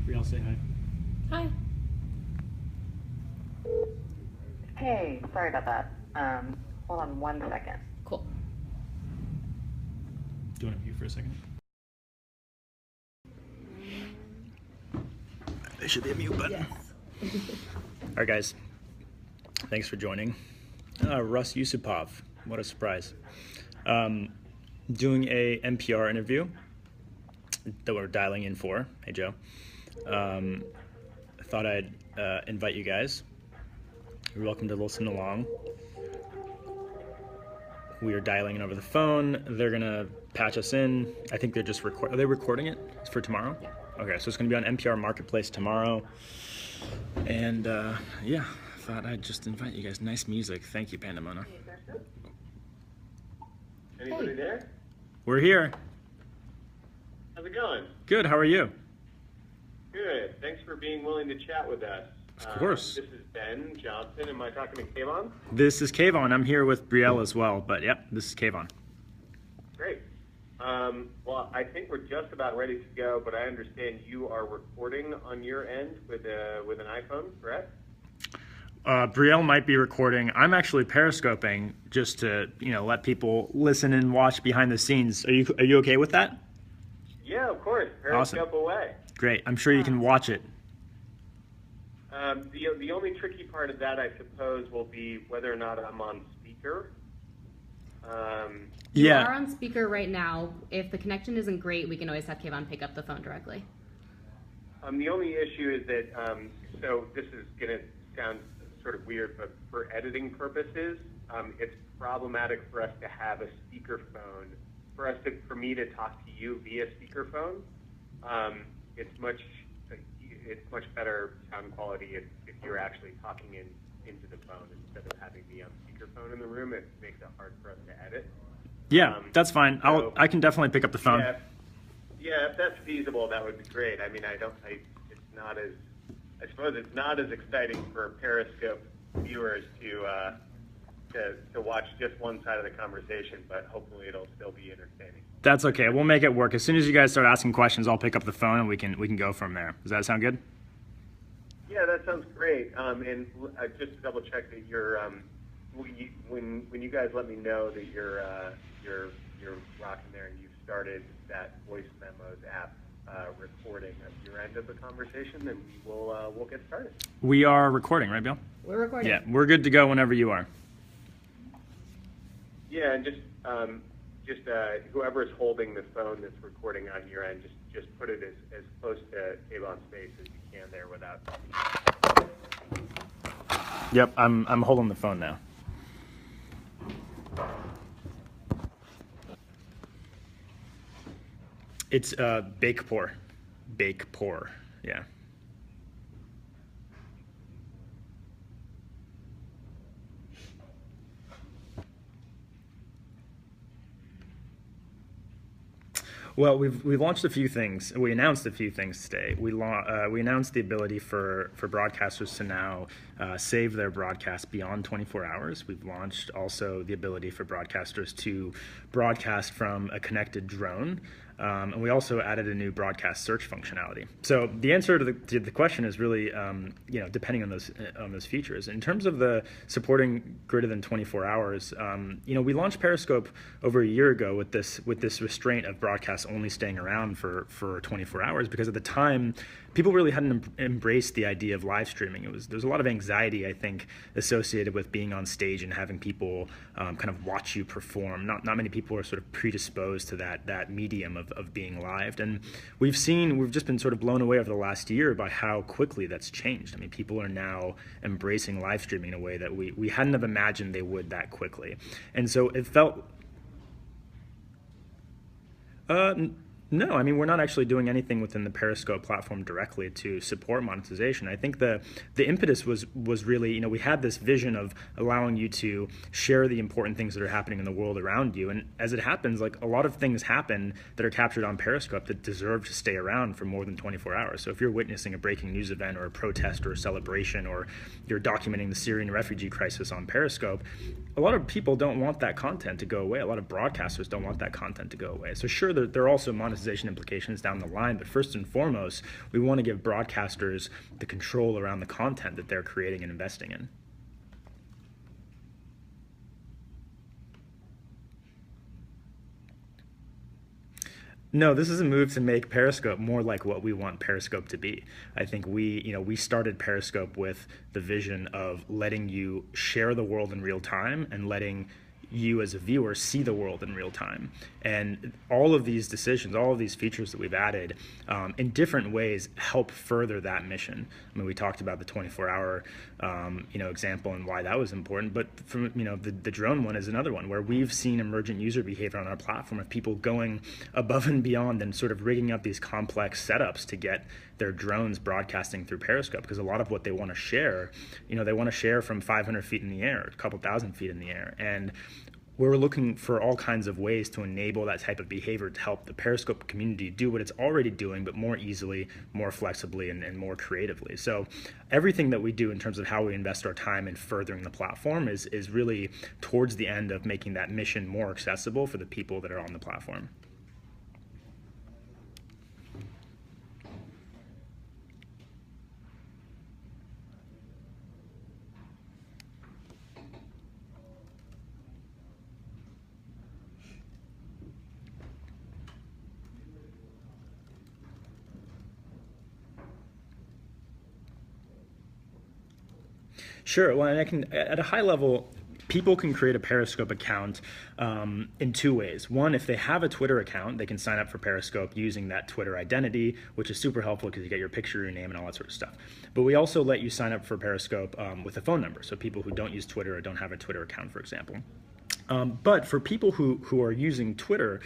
Brielle, say hi. Hi. Hey, sorry about that. Hold on 1 second. Cool. Do you want to mute for a second? There should be a mute button. Yes. All right, guys. Thanks for joining. Russ Yusupov. What a surprise. Doing a NPR interview that we're dialing in for. Hey, Joe. I thought I'd invite you guys. You're welcome to listen along. We are dialing in over the phone. They're going to patch us in. I think they're just are they recording it for tomorrow? Yeah. Okay, so it's going to be on NPR Marketplace tomorrow. And yeah, I thought I'd just invite you guys. Nice music. Thank you, Pandemona. Anybody there? We're here. How's it going? Good. How are you? Good. Thanks for being willing to chat with us. Of course. This is Ben Johnson. Am I talking to Kayvon? This is kayvon. I'm here with Brielle as well, but yep, this is kayvon. Great. Well, I think we're just about ready to go, but I understand you are recording on your end with an iPhone, correct? Brielle might be recording. I'm actually periscoping just to let people listen and watch behind the scenes. Are you okay with that? Yeah, of course. Periscope Awesome. away. Great. I'm sure you can watch it. The only tricky part of that, I suppose, will be whether or not I'm on speaker. You Yeah. are on speaker right now. If the connection isn't great, we can always have Kayvon pick up the phone directly. The only issue is that, so this is going to sound sort of weird, but for editing purposes, it's problematic for us to have a speakerphone. For me to talk to you via speakerphone, it's much better sound quality if you're actually talking into the phone instead of having me on speakerphone in the room. It makes it hard for us to edit. Yeah, that's fine. I can definitely pick up the phone. Yeah, if that's feasible, that would be great. I mean, I suppose it's not as exciting for Periscope viewers to watch just one side of the conversation, but hopefully it'll still be entertaining. That's okay. We'll make it work. As soon as you guys start asking questions, I'll pick up the phone and we can go from there. Does that sound good? Yeah, that sounds great. And just to double check that you're when you guys let me know that you're rocking there and you've started that voice memos app recording of your end of the conversation, then we'll get started. We are recording, right, Bill? We're recording. Yeah, we're good to go whenever you are. Yeah, and just whoever's holding the phone that's recording on your end, just put it as close to Kayvon's face as you can there without. Yep, I'm holding the phone now. It's bake pour, yeah. Well, we've launched a few things. We announced a few things today. We announced the ability for broadcasters to now save their broadcast beyond 24 hours. We've launched also the ability for broadcasters to broadcast from a connected drone. And we also added a new broadcast search functionality. So the answer to the question is really, depending on those features. In terms of the supporting greater than 24 hours, we launched Periscope over a year ago with this restraint of broadcasts only staying around for 24 hours because at the time people really hadn't embraced the idea of live streaming. There's a lot of anxiety, I think, associated with being on stage and having people kind of watch you perform. Not many people are sort of predisposed to that medium of being live. And we've just been sort of blown away over the last year by how quickly that's changed. I mean, people are now embracing live streaming in a way that we hadn't have imagined they would that quickly. And so it felt No, I mean, we're not actually doing anything within the Periscope platform directly to support monetization. I think the impetus was really, we had this vision of allowing you to share the important things that are happening in the world around you. And as it happens, like a lot of things happen that are captured on Periscope that deserve to stay around for more than 24 hours. So if you're witnessing a breaking news event or a protest or a celebration, or you're documenting the Syrian refugee crisis on Periscope, a lot of people don't want that content to go away. A lot of broadcasters don't want that content to go away. So sure, there are also monetization monetization implications down the line. But first and foremost, we want to give broadcasters the control around the content that they're creating and investing in. No, this is a move to make Periscope more like what we want Periscope to be. I think we started Periscope with the vision of letting you share the world in real time and letting you as a viewer see the world in real time. And all of these decisions, all of these features that we've added in different ways help further that mission. I mean, we talked about the 24-hour example and why that was important, but from the drone one is another one where we've seen emergent user behavior on our platform of people going above and beyond and sort of rigging up these complex setups to get their drones broadcasting through Periscope, because a lot of what they want to share, they want to share from 500 feet in the air, a couple thousand feet in the air. And we're looking for all kinds of ways to enable that type of behavior to help the Periscope community do what it's already doing, but more easily, more flexibly, and more creatively. So everything that we do in terms of how we invest our time in furthering the platform is really towards the end of making that mission more accessible for the people that are on the platform. Sure. Well, and I can, at a high level, people can create a Periscope account in two ways. One, if they have a Twitter account, they can sign up for Periscope using that Twitter identity, which is super helpful because you get your picture, your name, and all that sort of stuff. But we also let you sign up for Periscope with a phone number, so people who don't use Twitter or don't have a Twitter account, for example. But for people who are using Twitter,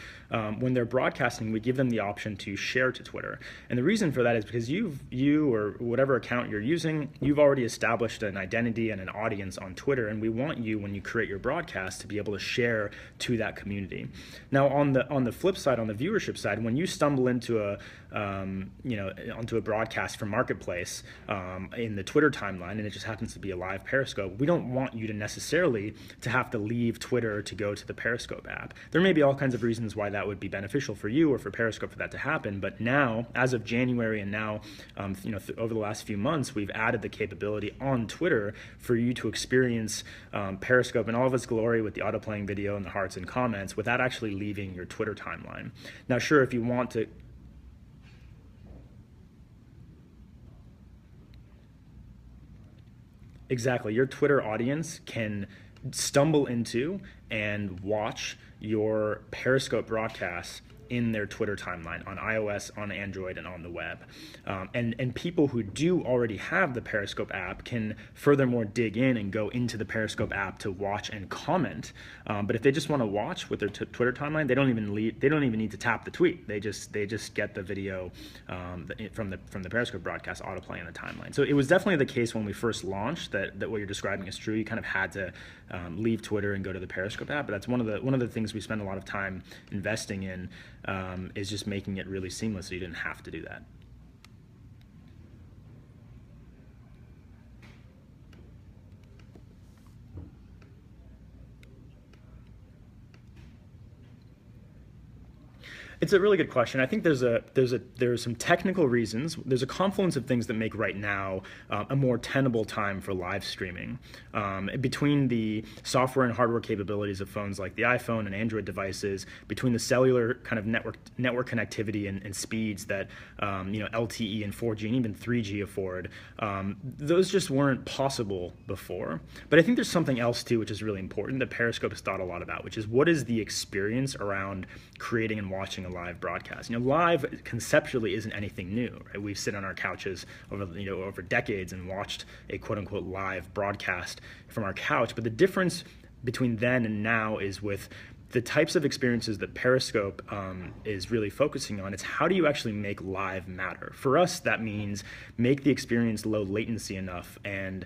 when they're broadcasting, we give them the option to share to Twitter. And the reason for that is because you or whatever account you're using, you've already established an identity and an audience on Twitter, and we want you, when you create your broadcast, to be able to share to that community. Now, on the flip side, on the viewership side, when you stumble into onto a broadcast from Marketplace in the Twitter timeline, and it just happens to be a live Periscope, we don't want you to necessarily to have to leave Twitter to go to the Periscope app. There may be all kinds of reasons why that would be beneficial for you or for Periscope for that to happen, but now, as of January and now, over the last few months, we've added the capability on Twitter for you to experience Periscope in all of its glory with the auto-playing video and the hearts and comments without actually leaving your Twitter timeline. Now, sure, if you want to... Exactly. Your Twitter audience can stumble into and watch your Periscope broadcasts in their Twitter timeline on iOS, on Android, and on the web. And people who do already have the Periscope app can furthermore dig in and go into the Periscope app to watch and comment. But if they just want to watch with their Twitter timeline, they don't even need to tap the tweet. They just get the video from the Periscope broadcast autoplay in the timeline. So it was definitely the case when we first launched that what you're describing is true. You kind of had to leave Twitter and go to the Periscope app. But that's one of the things we spend a lot of time investing in. Is just making it really seamless so you didn't have to do that. It's a really good question. I think there are some technical reasons. There's a confluence of things that make right now a more tenable time for live streaming. Between the software and hardware capabilities of phones like the iPhone and Android devices, between the cellular kind of network connectivity and speeds that LTE and 4G and even 3G afford, those just weren't possible before. But I think there's something else too, which is really important that Periscope has thought a lot about, which is what is the experience around creating and watching a live broadcast. Live conceptually isn't anything new, right? We've sit on our couches over decades and watched a quote unquote live broadcast from our couch. But the difference between then and now is with the types of experiences that Periscope is really focusing on. It's how do you actually make live matter? For us, that means make the experience low latency enough and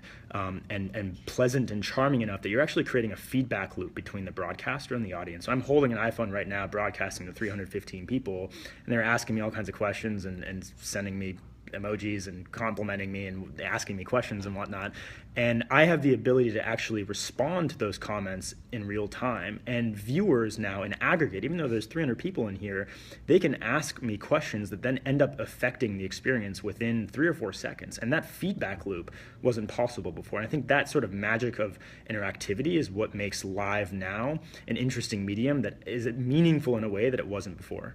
pleasant and charming enough that you're actually creating a feedback loop between the broadcaster and the audience. So I'm holding an iPhone right now, broadcasting to 315 people, and they're asking me all kinds of questions and sending me emojis and complimenting me and asking me questions and whatnot. And I have the ability to actually respond to those comments in real time. And viewers now in aggregate, even though there's 300 people in here, they can ask me questions that then end up affecting the experience within 3 or 4 seconds. And that feedback loop wasn't possible before. And I think that sort of magic of interactivity is what makes live now an interesting medium that is meaningful in a way that it wasn't before.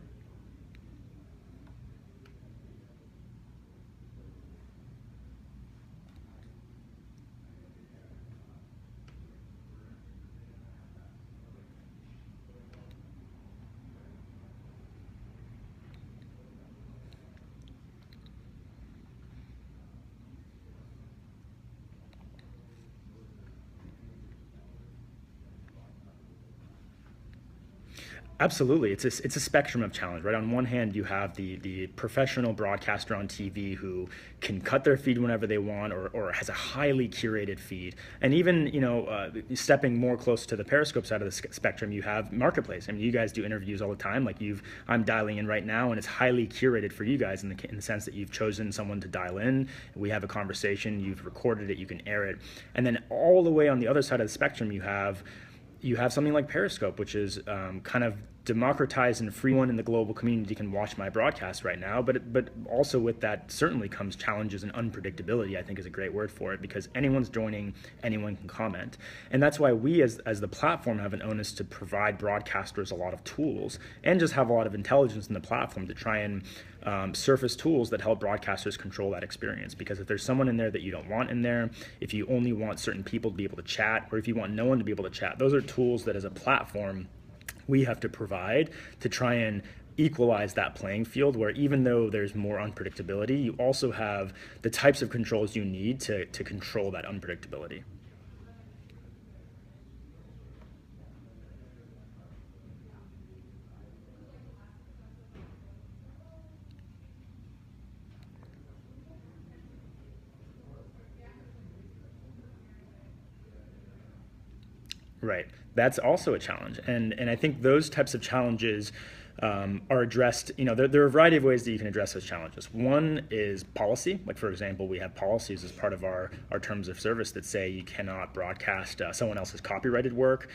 Absolutely. It's a spectrum of challenge, right? On one hand, you have the professional broadcaster on TV who can cut their feed whenever they want or has a highly curated feed. And even, stepping more close to the Periscope side of the spectrum, you have Marketplace. I mean, you guys do interviews all the time. Like I'm dialing in right now, and it's highly curated for you guys in the sense that you've chosen someone to dial in. We have a conversation, you've recorded it, you can air it. And then all the way on the other side of the spectrum, you have something like Periscope, which is kind of democratized and free. One in the global community can watch my broadcast right now, but also with that certainly comes challenges, and unpredictability, I think, is a great word for it, because anyone's joining, anyone can comment. And that's why we as the platform have an onus to provide broadcasters a lot of tools and just have a lot of intelligence in the platform to try and surface tools that help broadcasters control that experience. Because if there's someone in there that you don't want in there, if you only want certain people to be able to chat, or if you want no one to be able to chat, those are tools that as a platform we have to provide to try and equalize that playing field, where even though there's more unpredictability, you also have the types of controls you need to control that unpredictability. Right. That's also a challenge. And I think those types of challenges are addressed, there are a variety of ways that you can address those challenges. One is policy. Like, for example, we have policies as part of our terms of service that say you cannot broadcast someone else's copyrighted work.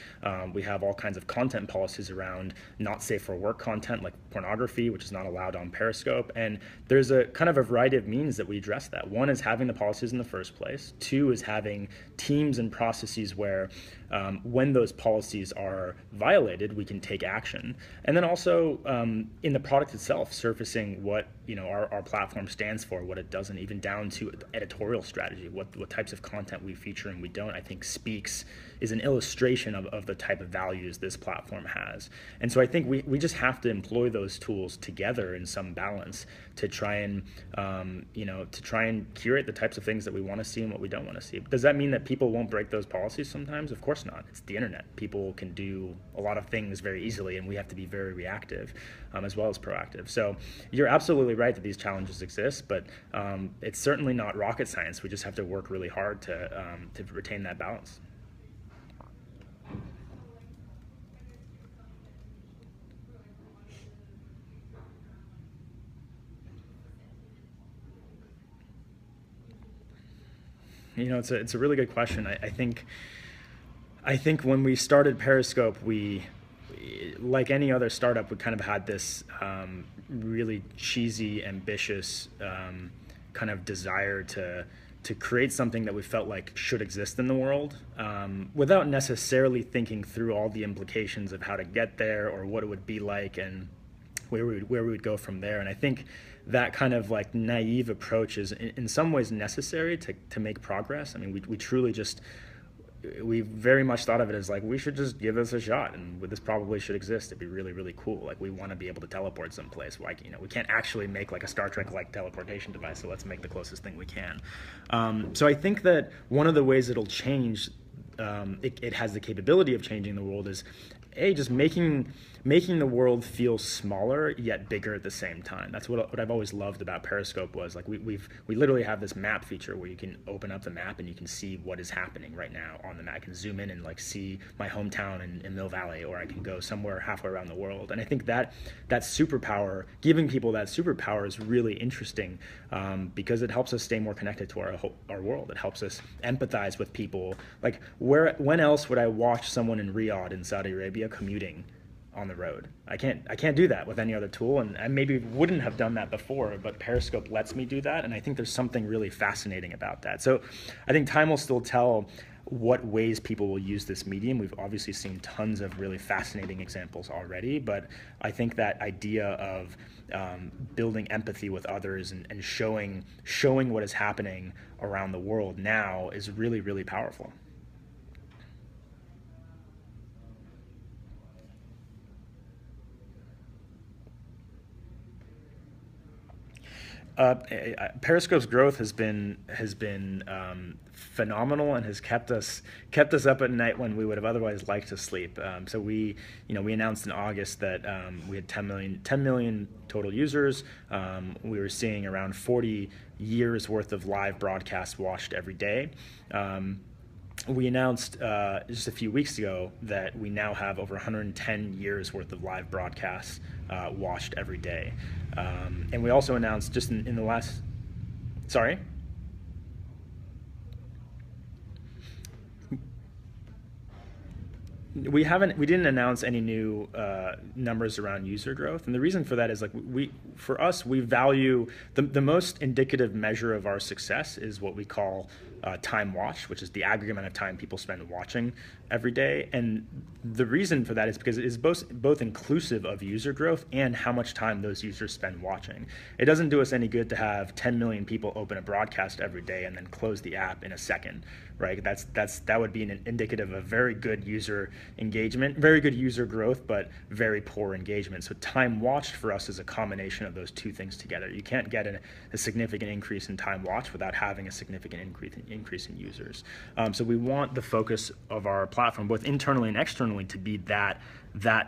We have all kinds of content policies around not safe for work content, like pornography, which is not allowed on Periscope. And there's a kind of a variety of means that we address that. One is having the policies in the first place. Two is having teams and processes where when those policies are violated, we can take action. And then also in the product itself, surfacing what our platform stands for, what it doesn't, even down to editorial strategy, what types of content we feature and we don't, I think is an illustration of the type of values this platform has. And so I think we just have to employ those tools together in some balance to try and curate the types of things that we want to see and what we don't want to see. Does that mean that people won't break those policies sometimes? Of course not. It's the internet. People can do a lot of things very easily, and we have to be very reactive as well as proactive. So you're absolutely right that these challenges exist, but it's certainly not rocket science. We just have to work really hard to retain that balance. It's a really good question. I think when we started Periscope, we, like any other startup, we kind of had this really cheesy, ambitious kind of desire to create something that we felt like should exist in the world, without necessarily thinking through all the implications of how to get there or what it would be like and where we would go from there. And I think that kind of like naive approach is in some ways necessary to make progress. I mean, we very much thought of it as like, we should just give this a shot, and this probably should exist. It'd be really, really cool. Like, we want to be able to teleport someplace. Like, we can't actually make like a Star Trek-like teleportation device, so let's make the closest thing we can. So I think that one of the ways it'll change, it has the capability of changing the world, is just making the world feel smaller yet bigger at the same time. That's what I've always loved about Periscope was like we literally have this map feature where you can open up the map and you can see what is happening right now on the map. I can zoom in and like see my hometown in Mill Valley, or I can go somewhere halfway around the world. And I think that superpower, giving people that superpower, is really interesting because it helps us stay more connected to our world. It helps us empathize with people. Like when else would I watch someone in Riyadh in Saudi Arabia commuting on the road? I can't do that with any other tool, and I maybe wouldn't have done that before, but Periscope lets me do that, and I think there's something really fascinating about that. So I think time will still tell what ways people will use this medium. We've obviously seen tons of really fascinating examples already, but I think that idea of building empathy with others and showing what is happening around the world now is really, really powerful. Periscope's growth has been phenomenal and has kept us up at night when we would have otherwise liked to sleep. So we announced in August that we had 10 million total users. We were seeing around 40 years worth of live broadcasts watched every day. We announced just a few weeks ago that we now have over 110 years worth of live broadcasts watched every day. And we also announced just in the last, sorry? We didn't announce any new numbers around user growth, and the reason for that is like we value the most indicative measure of our success is what we call time watched, which is the aggregate amount of time people spend watching every day. And the reason for that is because it is both inclusive of user growth and how much time those users spend watching. It doesn't do us any good to have 10 million people open a broadcast every day and then close the app in a second, right? That would be an indicative of very good user engagement, very good user growth, but very poor engagement. So time watched for us is a combination of those two things together. You can't get a significant increase in time watched without having a significant increase in users. So we want the focus of our platform, both internally and externally, to be that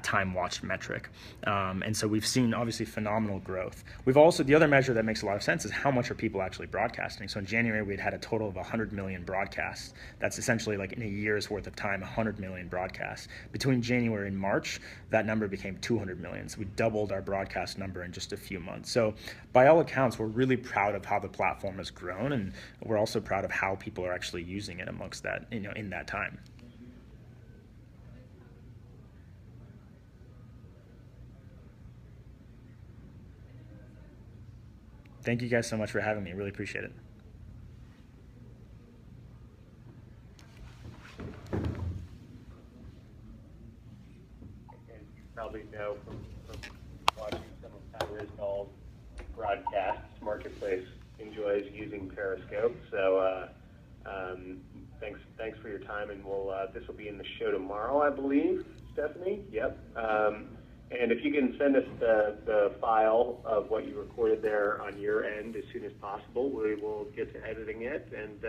time watched metric. And so we've seen obviously phenomenal growth. We've also, the other measure that makes a lot of sense is how much are people actually broadcasting. So in January, we'd had a total of 100 million broadcasts. That's essentially like in a year's worth of time, 100 million broadcasts. Between January and March, that number became 200 million. So we doubled our broadcast number in just a few months. So by all accounts, we're really proud of how the platform has grown, and we're also proud of how people are actually using it amongst that, in that time. Thank you guys so much for having me. Really appreciate it. And you probably know from watching some of Pat Risnall's broadcasts, Marketplace enjoys using Periscope. So thanks for your time, and this will be in the show tomorrow, I believe, Stephanie? Yep. And if you can send us the file of what you recorded there on your end as soon as possible, we will get to editing it, and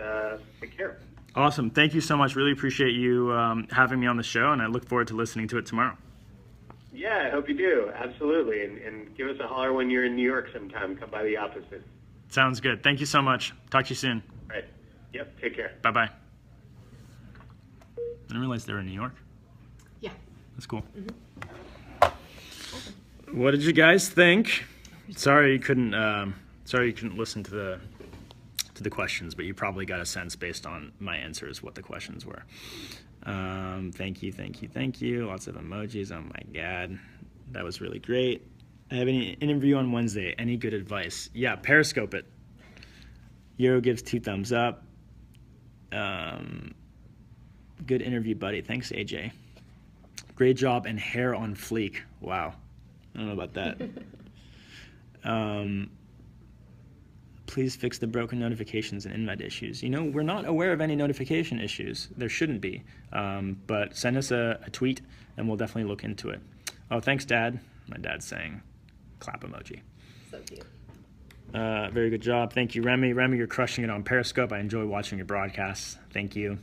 take care. Awesome. Thank you so much. Really appreciate you having me on the show, and I look forward to listening to it tomorrow. Yeah, I hope you do. Absolutely. And give us a holler when you're in New York sometime. Come by the office. Sounds good. Thank you so much. Talk to you soon. All right. Yep. Take care. Bye-bye. I didn't realize they were in New York. Yeah. That's cool. Mm-hmm. What did you guys think? Sorry you couldn't listen to the questions, but you probably got a sense based on my answers what the questions were. Thank you. Lots of emojis. Oh my God, that was really great. I have an interview on Wednesday. Any good advice? Yeah, Periscope it. Euro gives 2 thumbs up. Good interview, buddy. Thanks, AJ. Great job and hair on fleek. Wow. I don't know about that. Please fix the broken notifications and invite issues. We're not aware of any notification issues. There shouldn't be. But send us a tweet and we'll definitely look into it. Oh, thanks, Dad. My dad's saying clap emoji. So cute. Very good job. Thank you, Remy. Remy, you're crushing it on Periscope. I enjoy watching your broadcasts. Thank you.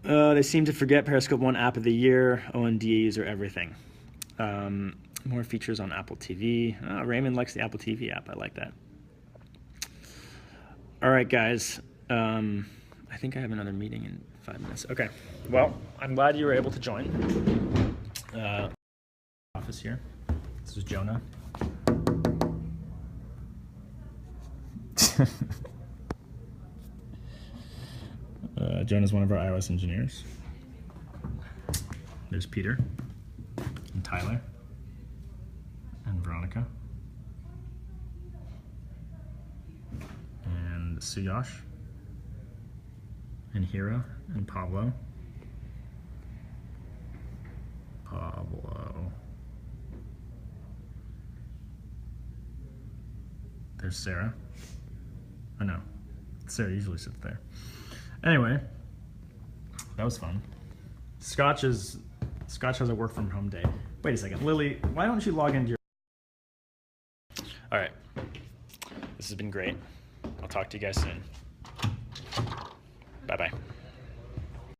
They seem to forget Periscope won App of the Year, ONDs, or everything. More features on Apple TV. Raymond likes the Apple TV app. I like that. All right, guys. I think I have another meeting in 5 minutes. Okay. Well, I'm glad you were able to join. Office here. This is Jonah. Jonah's one of our iOS engineers. There's Peter and Tyler and Veronica and Suyash and Hira and Pablo. There's Sarah. I know. Sarah usually sits there. Anyway, that was fun. Scotch has a work from home day. Wait a second, Lily, why don't you log into your... All right, this has been great. I'll talk to you guys soon. Bye-bye.